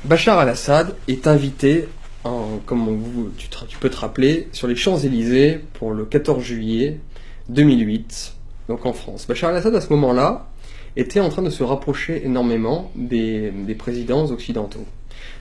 Bachar al-Assad est invité, tu peux te rappeler, sur les Champs-Élysées pour le 14 juillet 2008, donc en France. Bachar al-Assad, à ce moment-là, était en train de se rapprocher énormément des présidents occidentaux.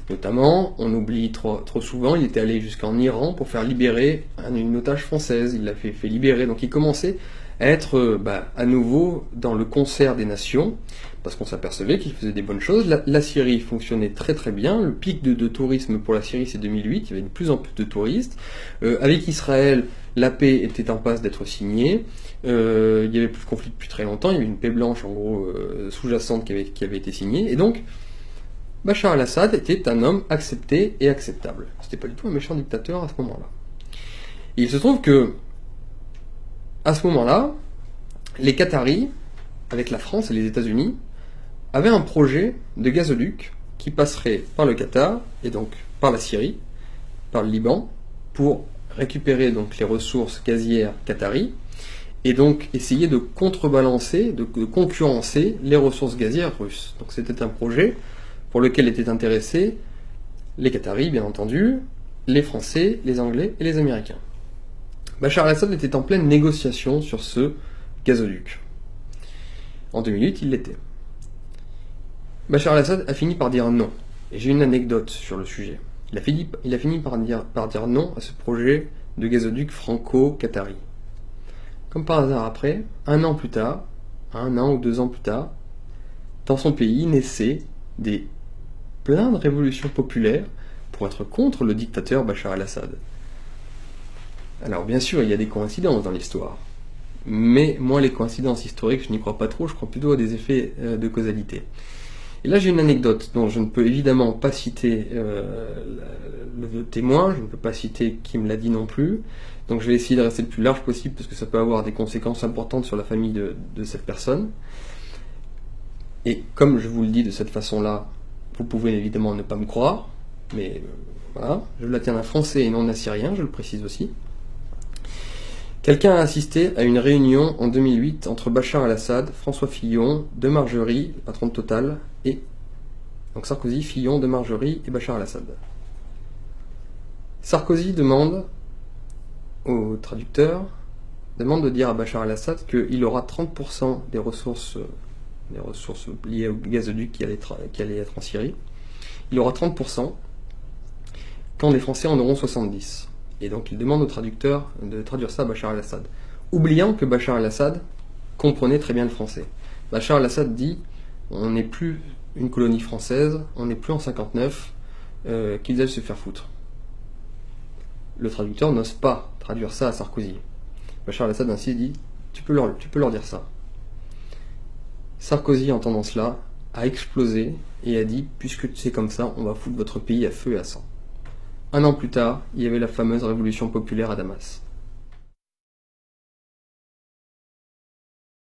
Notamment, on oublie trop souvent, il était allé jusqu'en Iran pour faire libérer une otage française, il l'a fait libérer, donc il commençait à être à nouveau dans le concert des nations, parce qu'on s'apercevait qu'il faisait des bonnes choses. La Syrie fonctionnait très très bien, le pic de tourisme pour la Syrie c'est 2008, il y avait de plus en plus de touristes. Avec Israël, la paix était en passe d'être signée, il y avait plus de conflit depuis très longtemps, il y avait une paix blanche en gros sous-jacente qui avait été signée, et donc Bachar al-Assad était un homme accepté et acceptable. C'était pas du tout un méchant dictateur à ce moment-là. Et il se trouve que, à ce moment-là, les Qataris, avec la France et les États-Unis, avaient un projet de gazoduc qui passerait par le Qatar, et donc par la Syrie, par le Liban, pour récupérer donc les ressources gazières qataries, et donc essayer de contrebalancer, de concurrencer les ressources gazières russes. Donc c'était un projet pour lequel étaient intéressés les Qataris, bien entendu, les Français, les Anglais et les Américains. Bachar al-Assad était en pleine négociation sur ce gazoduc. En 2008, il l'était. Bachar al-Assad a fini par dire non. Et j'ai une anecdote sur le sujet. Il a fini par dire non à ce projet de gazoduc franco-qatari. Comme par hasard après, un an ou 2 ans plus tard, dans son pays naissaient plein de révolutions populaires pour être contre le dictateur Bachar al-Assad. Alors bien sûr, il y a des coïncidences dans l'histoire, mais moi les coïncidences historiques, je n'y crois pas trop, je crois plutôt à des effets de causalité. Et là j'ai une anecdote dont je ne peux évidemment pas citer le témoin, je ne peux pas citer qui me l'a dit non plus, donc je vais essayer de rester le plus large possible parce que ça peut avoir des conséquences importantes sur la famille de cette personne. Et comme je vous le dis de cette façon-là, vous pouvez évidemment ne pas me croire, mais voilà, je la tiens d'un Français et non d'un Syrien, je le précise aussi. Quelqu'un a assisté à une réunion en 2008 entre Bachar al-Assad, François Fillon, De Margerie, le patron de Total, et donc Sarkozy, Fillon, De Margerie et Bachar al-Assad. Sarkozy demande au traducteur, de dire à Bachar al-Assad qu'il aura 30% des ressources liées au gazoduc qui allait être en Syrie. Il aura 30% quand les Français en auront 70%. Et donc il demande au traducteur de traduire ça à Bachar al-Assad, oubliant que Bachar al-Assad comprenait très bien le français. Bachar al-Assad dit « on n'est plus une colonie française, on n'est plus en 59, qu'ils aillent se faire foutre ». Le traducteur n'ose pas traduire ça à Sarkozy. Bachar al-Assad ainsi dit « tu peux leur dire ça ». Sarkozy, entendant cela, a explosé et a dit « puisque c'est comme ça, on va foutre votre pays à feu et à sang ». Un an plus tard, il y avait la fameuse révolution populaire à Damas.